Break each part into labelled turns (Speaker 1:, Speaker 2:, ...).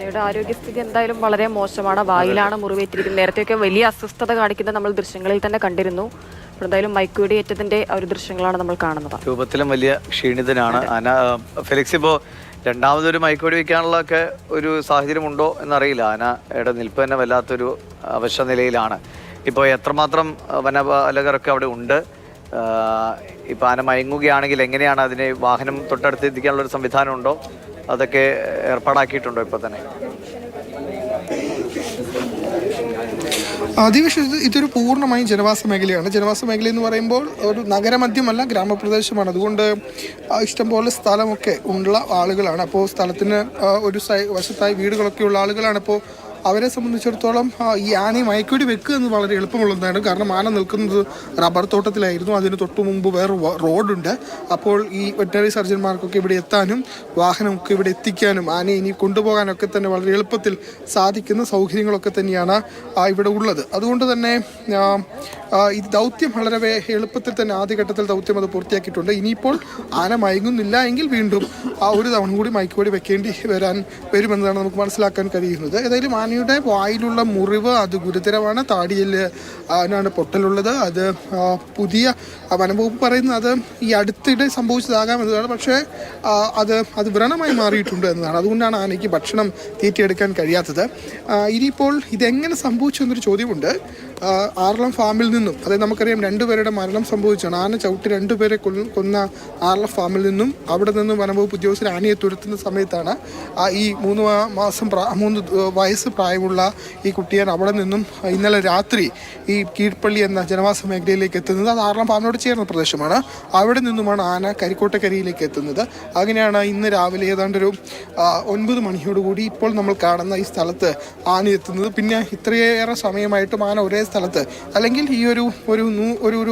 Speaker 1: ആനയുടെ ആരോഗ്യസ്ഥിതി എന്തായാലും വളരെ മോശമാണ്. വായിലാണ് മുറിവേറ്റിരിക്കുന്നത്. നേരത്തെയൊക്കെ വലിയ അസ്വസ്ഥത കാണിക്കുന്നത് നമ്മൾ ദൃശ്യങ്ങളിൽ തന്നെ കണ്ടിരുന്നു. എന്തായാലും മയക്കുവെടി ഏറ്റതിന്റെ ഒരു ദൃശ്യങ്ങളാണ് നമ്മൾ കാണുന്നത്.
Speaker 2: രൂപത്തിലും വലിയ ക്ഷീണിതനാണ് ആന. ഫെലിക്സ്, ഇപ്പോൾ രണ്ടാമതൊരു മയക്കുവെടി വയ്ക്കാനുള്ള ഒക്കെ ഒരു സാഹചര്യം ഉണ്ടോ എന്നറിയില്ല. ആനയുടെ നിൽപ്പ് തന്നെ വല്ലാത്തൊരു അവശ്യ നിലയിലാണ്. ഇപ്പോൾ എത്രമാത്രം വനപാലകരൊക്കെ അവിടെ ഉണ്ട്? ഇപ്പം ആന മയങ്ങുകയാണെങ്കിൽ എങ്ങനെയാണ് അതിനെ വാഹനം തൊട്ടടുത്ത് എത്തിക്കാനുള്ള ഒരു സംവിധാനം ഉണ്ടോ? അതൊക്കെ ഏർപ്പാടാക്കിയിട്ടുണ്ടോ ഇപ്പോൾ തന്നെ?
Speaker 3: ഇതൊരു പൂർണ്ണമായും ജനവാസ മേഖലയാണ്. ജനവാസ മേഖല എന്ന് പറയുമ്പോൾ ഒരു നഗരമധ്യമല്ല, ഗ്രാമപ്രദേശമാണ്. അതുകൊണ്ട് ഇഷ്ടംപോലെ സ്ഥലമൊക്കെ ഉള്ള ആളുകളാണ്. അപ്പോൾ സ്ഥലത്തിന് ഒരു വശത്തായി വീടുകളൊക്കെ ഉള്ള ആളുകളാണ്. അപ്പോൾ അവരെ സംബന്ധിച്ചിടത്തോളം ഈ ആനയെ മയക്കുവെടി വെക്കുക എന്ന് വളരെ എളുപ്പമുള്ളതാണ്. കാരണം ആന നിൽക്കുന്നത് റബ്ബർ തോട്ടത്തിലായിരുന്നു. അതിന് തൊട്ടു മുമ്പ് വേറെ റോഡുണ്ട്. അപ്പോൾ ഈ വെറ്ററിനറി സർജന്മാർക്കൊക്കെ ഇവിടെ എത്താനും വാഹനമൊക്കെ ഇവിടെ എത്തിക്കാനും ആനയെ ഇനി കൊണ്ടുപോകാനൊക്കെ തന്നെ വളരെ എളുപ്പത്തിൽ സാധിക്കുന്ന സൗകര്യങ്ങളൊക്കെ തന്നെയാണ് ഇവിടെ ഉള്ളത്. അതുകൊണ്ട് തന്നെ ഈ ദൗത്യം വളരെ എളുപ്പത്തിൽ തന്നെ ആദ്യഘട്ടത്തിൽ ദൗത്യം അത് പൂർത്തിയാക്കിയിട്ടുണ്ട്. ഇനിയിപ്പോൾ ആന മയങ്ങുന്നില്ല എങ്കിൽ വീണ്ടും ഒരു തവണ കൂടി മയക്കുവെടി വെക്കേണ്ടി വരുമെന്നതാണ് നമുക്ക് മനസ്സിലാക്കാൻ കഴിയുന്നത്. ഏതായാലും ആനയുടെ വായിലുള്ള മുറിവ് അത് ഗുരുതരമാണ്. താടിയിൽ അതിനാണ് പൊട്ടലുള്ളത്. അത് പുതിയ വനംവകുപ്പ് പറയുന്നത് അത് ഈ അടുത്തിടെ സംഭവിച്ചതാകാം എന്നതാണ്. പക്ഷേ അത് വ്രണമായി മാറിയിട്ടുണ്ട് എന്നതാണ്. അതുകൊണ്ടാണ് ആനയ്ക്ക് ഭക്ഷണം തീറ്റിയെടുക്കാൻ കഴിയാത്തത്. ഇനിയിപ്പോൾ ഇതെങ്ങനെ സംഭവിച്ചു എന്നൊരു ചോദ്യമുണ്ട്. ആർളം ഫാമിൽ നിന്നും, അതായത് നമുക്കറിയാം 2 പേരുടെ മരണം സംഭവിച്ചാണ്. ആന ചവിട്ടി 2 പേരെ കൊന്ന ആർളം ഫാമിൽ നിന്നും അവിടെ നിന്നും വനംവകുപ്പ് ഉദ്യോഗസ്ഥർ ആനയെ തുരത്തുന്ന സമയത്താണ് ഈ 3 വയസ്സ് പ്രായമുള്ള ഈ കുട്ടിയെ അവിടെ നിന്നും ഇന്നലെ രാത്രി ഈ കീഴ്പള്ളി എന്ന ജനവാസ മേഖലയിലേക്ക് എത്തുന്നത്. അത് ആർളം ഫാമിനോട് ചേർന്ന പ്രദേശമാണ്. അവിടെ നിന്നുമാണ് ആന കരിക്കോട്ടക്കരിയിലേക്ക് എത്തുന്നത്. അങ്ങനെയാണ് ഇന്ന് രാവിലെ ഏതാണ്ടൊരു 9 മണിയോടുകൂടി ഇപ്പോൾ നമ്മൾ കാണുന്ന ഈ സ്ഥലത്ത് ആന എത്തുന്നത്. പിന്നെ ഇത്രയേറെ സമയമായിട്ടും ആന ഒരേ സ്ഥലത്ത്, അല്ലെങ്കിൽ ഈ ഒരു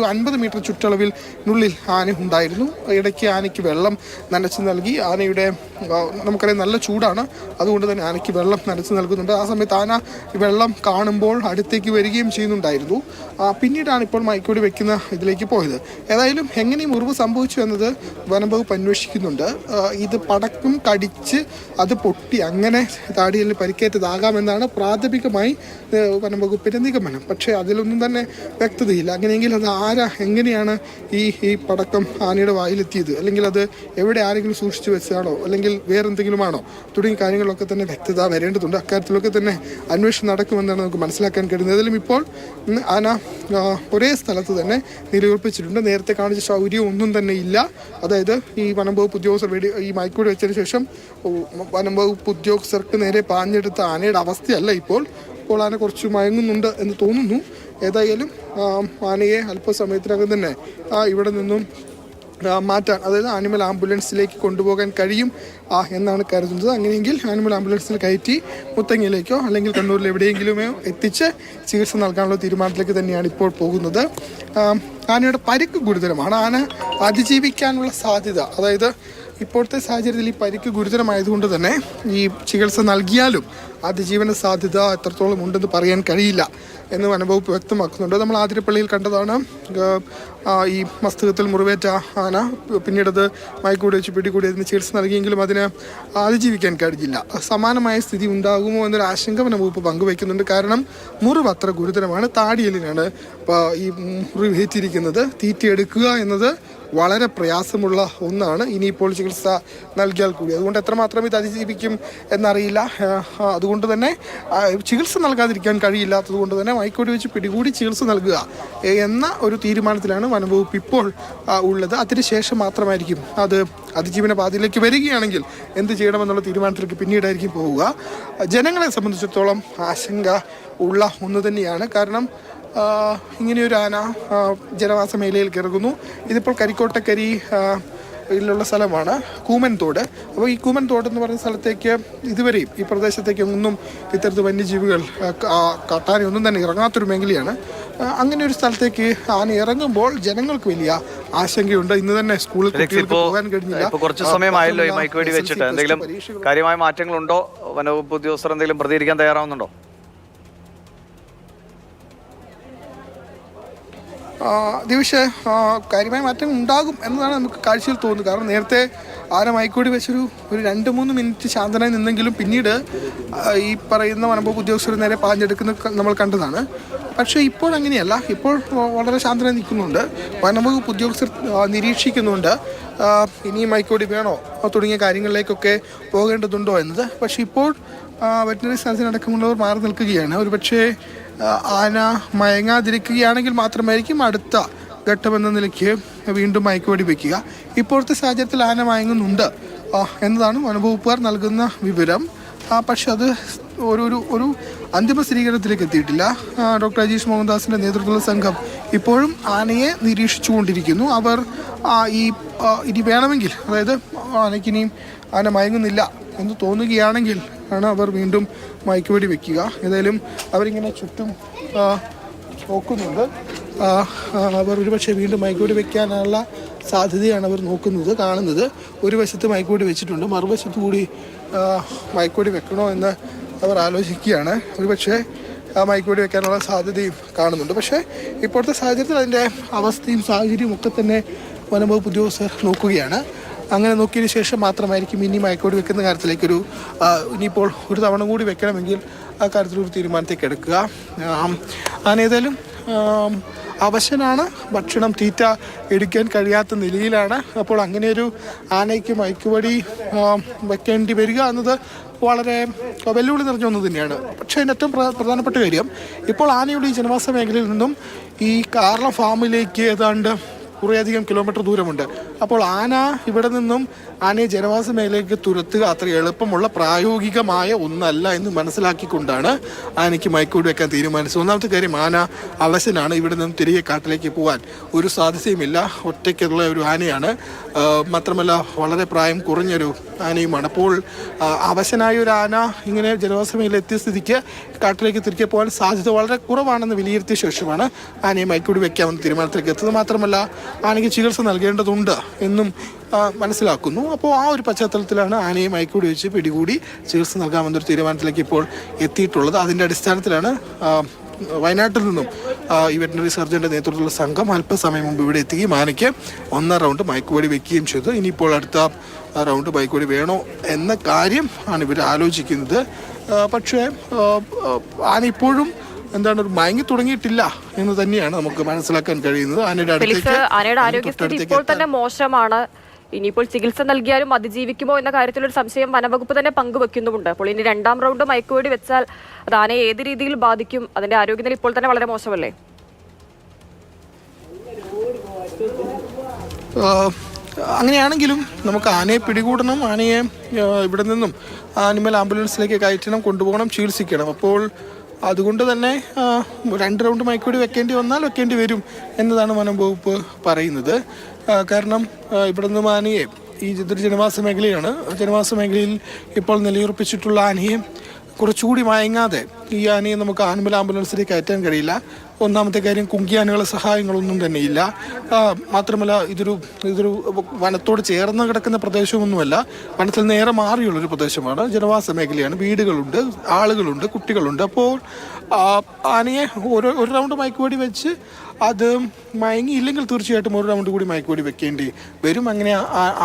Speaker 3: 50 മീറ്റർ ചുറ്റളവിനുള്ളിൽ ആന ഉണ്ടായിരുന്നു. ഇടയ്ക്ക് ആനയ്ക്ക് വെള്ളം നനച്ച് നൽകി. ആനയുടെ നമുക്കറിയാം നല്ല ചൂടാണ്. അതുകൊണ്ട് തന്നെ ആനയ്ക്ക് വെള്ളം നനച്ച് നൽകുന്നുണ്ട്. ആ സമയത്ത് ആന വെള്ളം കാണുമ്പോൾ അടുത്തേക്ക് വരികയും ചെയ്യുന്നുണ്ടായിരുന്നു. പിന്നീടാണ് ഇപ്പോൾ മയക്കുവെടി വെക്കുന്ന ഇതിലേക്ക് പോയത്. ഏതായാലും എങ്ങനെ ഈ മുറിവ് സംഭവിച്ചു എന്നത് വനംവകുപ്പ് അന്വേഷിക്കുന്നുണ്ട്. ഇത് പടക്കം കടിച്ച് അത് പൊട്ടി അങ്ങനെ താടിയിൽ പരിക്കേറ്റതാകാമെന്നാണ് പ്രാഥമികമായി വനംവകുപ്പിൻ്റെ നിഗമനം. പക്ഷേ അതിലൊന്നും തന്നെ വ്യക്തതയില്ല. അങ്ങനെയെങ്കിൽ അത് എങ്ങനെയാണ് ഈ പടക്കം ആനയുടെ വായിലെത്തിയത്, അല്ലെങ്കിൽ അത് എവിടെ ആരെങ്കിലും സൂക്ഷിച്ചു വെച്ചതാണോ, അല്ലെങ്കിൽ വേറെന്തെങ്കിലുമാണോ തുടങ്ങിയ കാര്യങ്ങളൊക്കെ തന്നെ വ്യക്തത വരേണ്ടതുണ്ട്. അക്കാര്യത്തിലൊക്കെ തന്നെ അന്വേഷണം നടക്കുമെന്നാണ് നമുക്ക് മനസ്സിലാക്കാൻ കഴിയുന്നത്. ഏതായാലും ഇപ്പോൾ ആന ഒരേ സ്ഥലത്ത് തന്നെ നിലയുറപ്പിച്ചിട്ടുണ്ട്. നേരത്തെ കാണിച്ച ശൗര്യം ഒന്നും തന്നെ ഇല്ല. അതായത് ഈ വനംവകുപ്പ് ഉദ്യോഗസ്ഥർ ഈ മയക്കുവെടി വെച്ചതിന് ശേഷം വനംവകുപ്പ് ഉദ്യോഗസ്ഥർക്ക് നേരെ പാഞ്ഞെടുത്ത ആനയുടെ അവസ്ഥയല്ല ഇപ്പോൾ ആന കുറച്ച് മയങ്ങുന്നുണ്ട് എന്ന് തോന്നുന്നു. ഏതായാലും ആനയെ അല്പസമയത്തിനകം തന്നെ ഇവിടെ നിന്നും മാറ്റാൻ, അതായത് ആനിമൽ ആംബുലൻസിലേക്ക് കൊണ്ടുപോകാൻ കഴിയും എന്നാണ് കരുതുന്നത്. അങ്ങനെയെങ്കിൽ ആനിമൽ ആംബുലൻസിൽ കയറ്റി മുത്തങ്ങയിലേക്കോ അല്ലെങ്കിൽ കണ്ണൂരിൽ എവിടെയെങ്കിലുമോ എത്തിച്ച് ചികിത്സ നൽകാനുള്ള തീരുമാനത്തിലേക്ക് തന്നെയാണ് ഇപ്പോൾ പോകുന്നത്. ആനയുടെ പരിക്ക് ഗുരുതരമാണ്. ആന അതിജീവിക്കാനുള്ള സാധ്യത, അതായത് ഇപ്പോഴത്തെ സാഹചര്യത്തിൽ ഈ പരിക്ക് ഗുരുതരമായതുകൊണ്ട് തന്നെ ഈ ചികിത്സ നൽകിയാലും അതിജീവന സാധ്യത എത്രത്തോളം ഉണ്ടെന്ന് പറയാൻ കഴിയില്ല എന്ന് വനംവകുപ്പ് വ്യക്തമാക്കുന്നുണ്ട്. നമ്മൾ ആതിരപ്പള്ളിയിൽ കണ്ടതാണ് ഈ മസ്തകത്തിൽ മുറിവേറ്റ ആന. പിന്നീടത് മയക്കുവെടി വെച്ച് പിടികൂടി അതിന് ചികിത്സ നൽകിയെങ്കിലും അതിന് അതിജീവിക്കാൻ കഴിഞ്ഞില്ല. സമാനമായ സ്ഥിതി ഉണ്ടാകുമോ എന്നൊരു ആശങ്ക വനംവകുപ്പ് പങ്കുവയ്ക്കുന്നുണ്ട്. കാരണം മുറിവ് അത്ര ഗുരുതരമാണ്. താടിയലിനാണ് ഈ മുറിവേറ്റിരിക്കുന്നത്. തീറ്റിയെടുക്കുക എന്നത് വളരെ പ്രയാസമുള്ള ഒന്നാണ്. ഇനിയിപ്പോൾ ചികിത്സ നൽകിയാൽ കൂടി അതുകൊണ്ട് എത്രമാത്രം ഇത് അതിജീവിക്കും എന്നറിയില്ല. അതുകൊണ്ട് തന്നെ ചികിത്സ നൽകാതിരിക്കാൻ കഴിയില്ലാത്തത് കൊണ്ട് തന്നെ മയക്കുവെടി വെച്ച് പിടികൂടി ചികിത്സ നൽകുക എന്ന ഒരു തീരുമാനത്തിലാണ് വനംവകുപ്പ് ഇപ്പോൾ ഉള്ളത്. അതിനുശേഷം മാത്രമായിരിക്കും അത് അതിജീവന പാതയിലേക്ക് വരികയാണെങ്കിൽ എന്ത് ചെയ്യണമെന്നുള്ള തീരുമാനത്തിലേക്ക് പിന്നീടായിരിക്കും പോവുക. ജനങ്ങളെ സംബന്ധിച്ചിടത്തോളം ആശങ്ക ഉള്ള ഒന്ന് തന്നെയാണ്. കാരണം ഇങ്ങനെയൊരു ആന ജനവാസ മേഖലയിൽ ഇറങ്ങുന്നു. ഇതിപ്പോൾ കരിക്കോട്ടക്കരി ിലുള്ള സ്ഥലമാണ് കൂമൻതോട്. അപ്പോൾ ഈ കൂമൻതോട് എന്ന് പറയുന്ന സ്ഥലത്തേക്ക് ഇതുവരെയും ഈ പ്രദേശത്തേക്ക് ഒന്നും ഇത്തരത്തിൽ വന്യജീവികൾ കാട്ടാനൊന്നും തന്നെ ഇറങ്ങാത്തൊരു മേഖലയാണ്. അങ്ങനെ ഒരു സ്ഥലത്തേക്ക് ആന ഇറങ്ങുമ്പോൾ ജനങ്ങൾക്ക് വലിയ ആശങ്കയുണ്ട്. ഇന്ന് തന്നെ സ്കൂളിൽ കുട്ടികൾക്ക് പോകാൻ കഴിഞ്ഞില്ല.
Speaker 2: കുറച്ച് സമയമായല്ലോ ഈ മയക്കുവെടി വെച്ചിട്ട്. എന്തെങ്കിലും കാര്യമായ മാറ്റങ്ങളുണ്ടോ? വനവകുപ്പ് ഉദ്യോഗസ്ഥർ എന്തെങ്കിലും പ്രതികരിക്കാൻ തയ്യാറാവുന്നുണ്ടോ?
Speaker 3: ദിവസ കാര്യമായ മാറ്റം ഉണ്ടാകും എന്നതാണ് നമുക്ക് കാഴ്ചയിൽ തോന്നുന്നത്. കാരണം നേരത്തെ ആന മയക്കുവെടി വെച്ചൊരു 2-3 മിനിറ്റ് ശാന്തനായി നിന്നെങ്കിലും പിന്നീട് ഈ പറയുന്ന വനംവകുപ്പ് ഉദ്യോഗസ്ഥർ നേരെ പാഞ്ഞെടുക്കുന്ന നമ്മൾ കണ്ടതാണ്. പക്ഷേ ഇപ്പോൾ അങ്ങനെയല്ല. ഇപ്പോൾ വളരെ ശാന്തനായി നിൽക്കുന്നുണ്ട്. വനംവകുപ്പ് ഉദ്യോഗസ്ഥർ നിരീക്ഷിക്കുന്നുണ്ട് ഇനി മയക്കുവെടി വേണോ തുടങ്ങിയ കാര്യങ്ങളിലേക്കൊക്കെ പോകേണ്ടതുണ്ടോ എന്നത്. പക്ഷേ ഇപ്പോൾ വെറ്റിനറി സയൻസിനടക്കമുള്ളവർ മാറി നിൽക്കുകയാണ്. ഒരുപക്ഷെ ആന മയങ്ങാതിരിക്കുകയാണെങ്കിൽ മാത്രമായിരിക്കും അടുത്ത ഘട്ടമെന്ന നിലയ്ക്ക് വീണ്ടും മയക്കുവെടി വയ്ക്കുക. ഇപ്പോഴത്തെ സാഹചര്യത്തിൽ ആന മയങ്ങുന്നുണ്ട് എന്നതാണ് വനംവകുപ്പുകാർ നൽകുന്ന വിവരം. പക്ഷെ അത് ഒരു അന്തിമ സ്ഥിരീകരണത്തിലേക്ക് എത്തിയിട്ടില്ല. ഡോക്ടർ അജീഷ് മോഹൻദാസിൻ്റെ നേതൃത്വത്തിലുള്ള സംഘം ഇപ്പോഴും ആനയെ നിരീക്ഷിച്ചു കൊണ്ടിരിക്കുന്നു. അവർ ഇനി വേണമെങ്കിൽ, അതായത് ആനയ്ക്കിനിയും ആന മയങ്ങുന്നില്ല എന്ന് തോന്നുകയാണെങ്കിൽ ആണ് അവർ വീണ്ടും മയക്കുവെടി വയ്ക്കുക. ഏതായാലും അവരിങ്ങനെ ചുറ്റും നോക്കുന്നുണ്ട്. അവർ ഒരുപക്ഷെ വീണ്ടും മയക്കുവെടി വെക്കാനുള്ള സാധ്യതയാണ് അവർ കാണുന്നത്. ഒരു വശത്ത് മയക്കുവെടി വെച്ചിട്ടുണ്ട്, മറുവശത്ത് കൂടി മയക്കുവെടി വെക്കണോ എന്ന് അവർ ആലോചിക്കുകയാണ്. ഒരുപക്ഷെ മയക്കുവെടി വെക്കാനുള്ള സാധ്യതയും കാണുന്നുണ്ട്. പക്ഷേ ഇപ്പോഴത്തെ സാഹചര്യത്തിൽ അതിൻ്റെ അവസ്ഥയും സാഹചര്യവും ഒക്കെ തന്നെ വനംവകുപ്പ് ഉദ്യോഗസ്ഥർ നോക്കുകയാണ്. അങ്ങനെ നോക്കിയതിന് ശേഷം മാത്രമായിരിക്കും ഇനി മയക്കുവെടി വെക്കുന്ന കാര്യത്തിലേക്കൊരു ഇനിയിപ്പോൾ ഒരു തവണ കൂടി വെക്കണമെങ്കിൽ ആ കാര്യത്തിലൊരു തീരുമാനത്തേക്ക് എടുക്കുക. ഏതായാലും അവശനാണ്, ഭക്ഷണം തീറ്റ എടുക്കാൻ കഴിയാത്ത നിലയിലാണ്. അപ്പോൾ അങ്ങനെയൊരു ആനയ്ക്ക് മയക്കുവെടി വെക്കേണ്ടി വരിക എന്നത് വളരെ വെല്ലുവിളി നിറഞ്ഞ ഒന്ന് തന്നെയാണ്. പക്ഷേ അതിൻ്റെ ഏറ്റവും പ്രധാനപ്പെട്ട കാര്യം, ഇപ്പോൾ ആനയുടെ ഈ ജനവാസ മേഖലയിൽ നിന്നും ഈ കാർല ഫാമിലേക്ക് ഏതാണ്ട് കുറേയധികം കിലോമീറ്റർ ദൂരമുണ്ട്. അപ്പോൾ ആന ഇവിടെ നിന്നും ആനയെ ജനവാസ മേഖലയിലേക്ക് തുരത്തുക അത്ര എളുപ്പമുള്ള പ്രായോഗികമായ ഒന്നല്ല എന്ന് മനസ്സിലാക്കിക്കൊണ്ടാണ് ആനയ്ക്ക് മയക്കുവെടി വെക്കാൻ തീരുമാനിച്ചത്. ഒന്നാമത്തെ കാര്യം, ആന അവശനാണ്. ഇവിടെ നിന്നും തിരികെ കാട്ടിലേക്ക് പോകാൻ ഒരു സാധ്യതയുമില്ല. ഒറ്റയ്ക്കുള്ള ഒരു ആനയാണ്. മാത്രമല്ല വളരെ പ്രായം കുറഞ്ഞൊരു ആനയുമാണ്. അപ്പോൾ അവശനായ ഒരു ആന ഇങ്ങനെ ജനവാസ മേഖലയിൽ എത്തിയ സ്ഥിതിക്ക് കാട്ടിലേക്ക് തിരികെ പോകാൻ സാധ്യത വളരെ കുറവാണെന്ന് വിലയിരുത്തിയ ശേഷമാണ് ആനയെ മയക്കുവെടി വെക്കാമെന്ന തീരുമാനത്തിലേക്ക് എത്തുന്നത്. മാത്രമല്ല ആനയ്ക്ക് ചികിത്സ നൽകേണ്ടതുണ്ട് എന്നും മനസ്സിലാക്കുന്നു. അപ്പോൾ ആ ഒരു പശ്ചാത്തലത്തിലാണ് ആനയെ മയക്കുവെടി വെച്ച് പിടികൂടി ചികിത്സ നൽകാമെന്നൊരു തീരുമാനത്തിലേക്ക് ഇപ്പോൾ എത്തിയിട്ടുള്ളത്. അതിൻ്റെ അടിസ്ഥാനത്തിലാണ് വയനാട്ടിൽ നിന്നും ഈ വെറ്റിനറി സർജൻ്റെ നേതൃത്വത്തിലുള്ള സംഘം അല്പസമയം മുമ്പ് ഇവിടെ എത്തുകയും ആനയ്ക്ക് 1 റൗണ്ട് മയക്കുവെടി വെക്കുകയും ചെയ്തു. ഇനിയിപ്പോൾ അടുത്ത റൗണ്ട് മയക്കുവെടി വേണോ എന്ന കാര്യം ആണ് ഇവർ ആലോചിക്കുന്നത്. പക്ഷേ ആന ഇപ്പോഴും ഒരു മയങ്ങി തുടങ്ങിയിട്ടില്ല എന്ന് തന്നെയാണ് നമുക്ക് മനസ്സിലാക്കാൻ കഴിയുന്നത്.
Speaker 1: ആനയുടെ ആരോഗ്യസ്ഥിതി ഇപ്പോൾ തന്നെ മോശമാണ്. ഇനിയിപ്പോൾ ചികിത്സ നൽകിയാലും അതിജീവിക്കുമോ എന്ന കാര്യത്തിലൊരു സംശയം വനവകുപ്പ് തന്നെ പങ്കുവെക്കുന്നുമുണ്ട്. അപ്പോൾ ഇനി 2ാം റൗണ്ട് മയക്കുവെടി വെച്ചാൽ അത് ആനയെ ഏത് രീതിയിൽ ബാധിക്കും? അതിന്റെ ആരോഗ്യനില ഇപ്പോൾ തന്നെ വളരെ മോശമല്ലേ?
Speaker 3: അങ്ങനെയാണെങ്കിലും നമുക്ക് ആനയെ പിടികൂടണം, ആനയെ ഇവിടെ നിന്നും ആനിമൽ ആംബുലൻസിലേക്ക് കയറ്റണം, കൊണ്ടുപോകണം, ചികിത്സിക്കണം. അപ്പോൾ അതുകൊണ്ട് തന്നെ 2 റൗണ്ട് മയക്കുവെടി വെക്കേണ്ടി വന്നാൽ വെക്കേണ്ടി വരും എന്നതാണ് വനംവകുപ്പ് പറയുന്നത്. കാരണം ഇവിടെ നിന്നും ആനയെ ഇതൊരു ജനവാസ മേഖലയാണ്. ജനവാസ മേഖലയിൽ ഇപ്പോൾ നിലയുറപ്പിച്ചിട്ടുള്ള ആനയെ കുറച്ചുകൂടി മയങ്ങാതെ ഈ ആനയെ നമുക്ക് ആനിമൽ ആംബുലൻസിലേക്ക് കയറ്റാൻ കഴിയില്ല. ഒന്നാമത്തെ കാര്യം, കുങ്കിയാനകളെ സഹായങ്ങളൊന്നും തന്നെയില്ല. മാത്രമല്ല ഇതൊരു വനത്തോട് ചേർന്ന് കിടക്കുന്ന പ്രദേശമൊന്നുമല്ല. വനത്തിൽ നേരെ മാറിയുള്ളൊരു പ്രദേശമാണ്. ജനവാസ മേഖലയാണ്. വീടുകളുണ്ട്, ആളുകളുണ്ട്, കുട്ടികളുണ്ട്. അപ്പോൾ ആനയെ ഒരു റൗണ്ട് മയക്കുവെടി വെച്ച് അത് മയങ്ങിയില്ലെങ്കിൽ തീർച്ചയായിട്ടും 1 റൗണ്ട് കൂടി മയക്കുവെടി വെക്കേണ്ടി വരും. അങ്ങനെ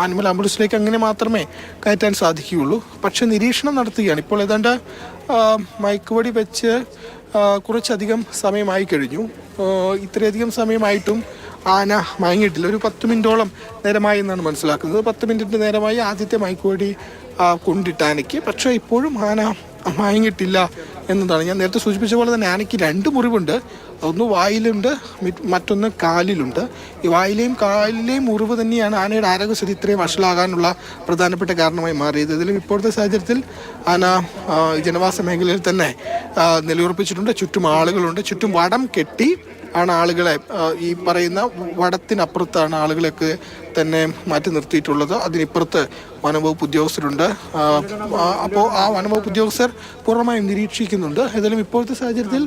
Speaker 3: ആനിമൽ ആംബുലൻസിലേക്ക് അങ്ങനെ മാത്രമേ കയറ്റാൻ സാധിക്കുകയുള്ളൂ. പക്ഷെ നിരീക്ഷണം നടത്തുകയാണ്. ഇപ്പോൾ ഏതാണ്ട് മയക്കുവെടി വെച്ച് കുറച്ചധികം സമയമായി കഴിഞ്ഞു. ഇത്രയധികം സമയമായിട്ടും ആന മയങ്ങിയിട്ടില്ല. ഒരു 10 മിനിറ്റോളം നേരമായി എന്നാണ് മനസ്സിലാക്കുന്നത്. 10 മിനിറ്റ് നേരമായി ആദ്യത്തെ മയക്കുവെടി കൊണ്ടിട്ട ആനയ്ക്ക്. പക്ഷേ ഇപ്പോഴും ആന മയങ്ങിയിട്ടില്ല എന്നതാണ്. ഞാൻ നേരത്തെ സൂചിപ്പിച്ച പോലെ തന്നെ ആനയ്ക്ക് 2 മുറിവുണ്ട്. ഒന്ന് വായിലുണ്ട്, മറ്റൊന്ന് കാലിലുണ്ട്. ഈ വായിലെയും കാലിലെയും മുറിവ് തന്നെയാണ് ആനയുടെ ആരോഗ്യസ്ഥിതി ഇത്രയും വഷളാകാനുള്ള പ്രധാനപ്പെട്ട കാരണമായി മാറിയത്. ഇതിലും ഇപ്പോഴത്തെ സാഹചര്യത്തിൽ ആന ജനവാസ മേഖലയിൽ തന്നെ നിലയുറപ്പിച്ചിട്ടുണ്ട്. ചുറ്റും ആളുകളുണ്ട്. ചുറ്റും വടം കെട്ടി ആണ് ആളുകളെ, ഈ പറയുന്ന വടത്തിനപ്പുറത്താണ് ആളുകളെയൊക്കെ തന്നെ മാറ്റി നിർത്തിയിട്ടുള്ളത്. അതിനിപ്പുറത്ത് വനംവകുപ്പ് ഉദ്യോഗസ്ഥരുണ്ട്. അപ്പോൾ ആ വനംവകുപ്പ് ഉദ്യോഗസ്ഥർ പൂർണ്ണമായും നിരീക്ഷിക്കുന്നുണ്ട്. ഏതായാലും ഇപ്പോഴത്തെ സാഹചര്യത്തിൽ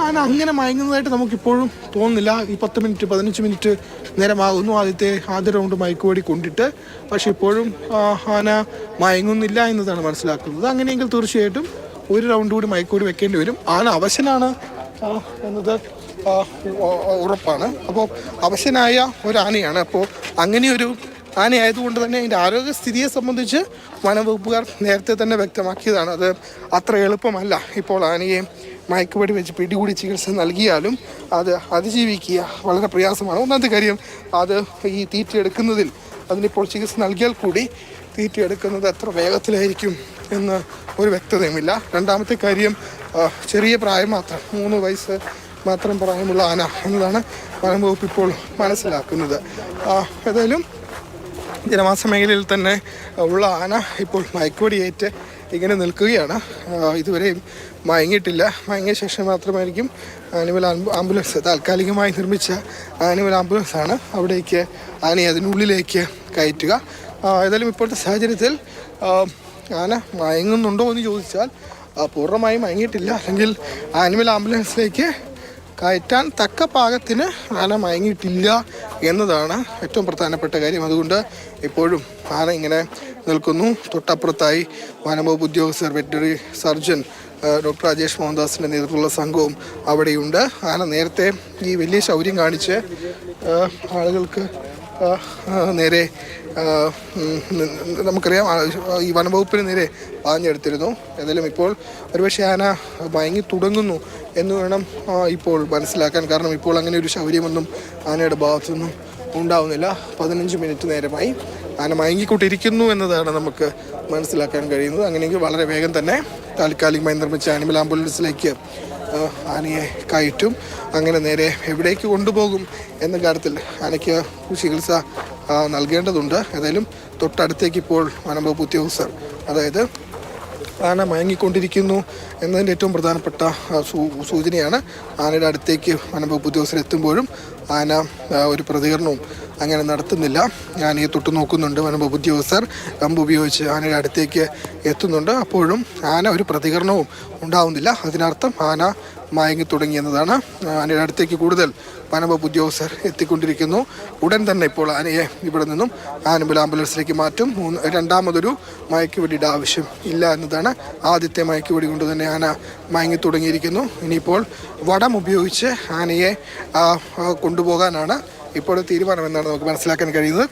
Speaker 3: ആന അങ്ങനെ മയങ്ങുന്നതായിട്ട് നമുക്കിപ്പോഴും തോന്നുന്നില്ല. ഈ 10 മിനിറ്റ് 15 മിനിറ്റ് നേരമാകുന്നു ആദ്യ റൗണ്ട് മയക്കുവെടി കൊണ്ടിട്ട്. പക്ഷെ ഇപ്പോഴും ആന മയങ്ങുന്നില്ല എന്നതാണ് മനസ്സിലാക്കുന്നത്. അങ്ങനെയെങ്കിൽ തീർച്ചയായിട്ടും 1 റൗണ്ട് കൂടി മയക്കുവെടി വെക്കേണ്ടി വരും. ആന അവശനാണ് എന്നത് ഉറപ്പാണ്. അപ്പോൾ അവശനായ ഒരു ആനയാണ്. അപ്പോൾ അങ്ങനെയൊരു ആനയായതുകൊണ്ട് തന്നെ അതിൻ്റെ ആരോഗ്യസ്ഥിതിയെ സംബന്ധിച്ച് വനംവകുപ്പുകാർ നേരത്തെ തന്നെ വ്യക്തമാക്കിയതാണ്. അത് അത്ര എളുപ്പമല്ല. ഇപ്പോൾ ആനയെ മയക്കുവെടി വെച്ച് പിടികൂടി ചികിത്സ നൽകിയാലും അത് അതിജീവിക്കുക വളരെ പ്രയാസമാണ്. ഒന്നാമത്തെ കാര്യം, അത് ഈ തീറ്റയെടുക്കുന്നതിൽ അതിനിപ്പോൾ ചികിത്സ നൽകിയാൽ കൂടി തീറ്റയെടുക്കുന്നത് എത്ര വേഗത്തിലായിരിക്കും എന്ന് ഒരു വ്യക്തതയുമില്ല. രണ്ടാമത്തെ കാര്യം, ചെറിയ പ്രായം മാത്രം 3 വയസ്സ് മാത്രം പ്രായമുള്ള ആന എന്നതാണ് വനംവകുപ്പ് ഇപ്പോൾ മനസ്സിലാക്കുന്നത്. ഏതായാലും ജനവാസ മേഖലയിൽ തന്നെ ഉള്ള ആന ഇപ്പോൾ മയക്കുവെടിയേറ്റ് ഇങ്ങനെ നിൽക്കുകയാണ്. ഇതുവരെയും മയങ്ങിയിട്ടില്ല. മയങ്ങിയ ശേഷം മാത്രമായിരിക്കും ആനിമൽ ആംബുലൻസ്, താൽക്കാലികമായി നിർമ്മിച്ച ആനിമൽ ആംബുലൻസാണ് അവിടേക്ക് ആനയെ അതിനുള്ളിലേക്ക് കയറ്റുക. ഏതായാലും ഇപ്പോഴത്തെ സാഹചര്യത്തിൽ ആന മയങ്ങുന്നുണ്ടോ എന്ന് ചോദിച്ചാൽ പൂർണ്ണമായും മയങ്ങിയിട്ടില്ല. അല്ലെങ്കിൽ ആനിമൽ ആംബുലൻസിലേക്ക് കയറ്റാൻ തക്ക പാകത്തിന് ആന മയങ്ങിയിട്ടില്ല എന്നതാണ് ഏറ്റവും പ്രധാനപ്പെട്ട കാര്യം. അതുകൊണ്ട് ഇപ്പോഴും ആന ഇങ്ങനെ നിൽക്കുന്നു. തൊട്ടപ്പുറത്തായി വനംവകുപ്പ് ഉദ്യോഗസ്ഥർ, വെറ്ററിനറി സർജൻ ഡോക്ടർ രാജേഷ് മോഹൻദാസിൻ്റെ നേതൃത്വത്തിലുള്ള സംഘവും അവിടെയുണ്ട്. ആന നേരത്തെ ഈ വലിയ ശൗര്യം കാണിച്ച് ആളുകൾക്ക് നേരെ, നമുക്കറിയാം, ഈ വനംവകുപ്പിന് നേരെ പാഞ്ഞെടുത്തിരുന്നു. ഏതായാലും ഇപ്പോൾ ഒരുപക്ഷെ ആന മയങ്ങി തുടങ്ങുന്നു എന്ന് വേണം ഇപ്പോൾ മനസ്സിലാക്കാൻ. കാരണം ഇപ്പോൾ അങ്ങനെ ഒരു ശൗര്യമൊന്നും ആനയുടെ ഭാഗത്തുനിന്നും ഉണ്ടാവുന്നില്ല. 15 മിനിറ്റ് നേരമായി ആന മയങ്ങിക്കൊണ്ടിരിക്കുന്നു എന്നതാണ് നമുക്ക് മനസ്സിലാക്കാൻ കഴിയുന്നത്. അങ്ങനെയെങ്കിൽ വളരെ വേഗം തന്നെ താൽക്കാലികമായി നിർമ്മിച്ച ആനിമൽ ആംബുലൻസിലേക്ക് ആനയെ കയറ്റും. അങ്ങനെ നേരെ എവിടേക്ക് കൊണ്ടുപോകും എന്ന കാര്യത്തിൽ ആനയ്ക്ക് ചികിത്സ നൽകേണ്ടതുണ്ട്. ഏതായാലും തൊട്ടടുത്തേക്ക് ഇപ്പോൾ വനംവകുപ്പ് ഉദ്യോഗസ്ഥർ, അതായത് ആന മയങ്ങിക്കൊണ്ടിരിക്കുന്നു എന്നതിൻ്റെ ഏറ്റവും പ്രധാനപ്പെട്ട സൂചനയാണ്. ആനയുടെ അടുത്തേക്ക് വനംവകുപ്പ് ഉദ്യോഗസ്ഥർ എത്തുമ്പോഴും ആന ഒരു പ്രതികരണവും അങ്ങനെ നടത്തുന്നില്ല. ആനയെ തൊട്ട് നോക്കുന്നുണ്ട്. വനംവകുപ്പ് ഉദ്യോഗസ്ഥർ കമ്പ് ഉപയോഗിച്ച് ആനയുടെ അടുത്തേക്ക് എത്തുന്നുണ്ട്. അപ്പോഴും ആന ഒരു പ്രതികരണവും ഉണ്ടാവുന്നില്ല. അതിനർത്ഥം ആന മയങ്ങി തുടങ്ങിയെന്നതാണ്. ആനയുടെ അടുത്തേക്ക് കൂടുതൽ വനംവകുപ്പ് ഉദ്യോഗസ്ഥർ എത്തിക്കൊണ്ടിരിക്കുന്നു. ഉടൻ തന്നെ ഇപ്പോൾ ആനയെ ഇവിടെ നിന്നും ആനിമൽ ആംബുലൻസിലേക്ക് മാറ്റും. രണ്ടാമതൊരു മയക്കുവെടിയുടെ ആവശ്യം ഇല്ല എന്നതാണ്. ആദ്യത്തെ മയക്കുവെടി കൊണ്ട് തന്നെ ആന മയങ്ങി തുടങ്ങിയിരിക്കുന്നു. ഇനിയിപ്പോൾ വടം ഉപയോഗിച്ച് ആനയെ കൊണ്ടുപോകാനാണ് ഇപ്പോഴത്തെ തീരുമാനമെന്നാണ് നമുക്ക് മനസ്സിലാക്കാൻ കഴിയുന്നത്.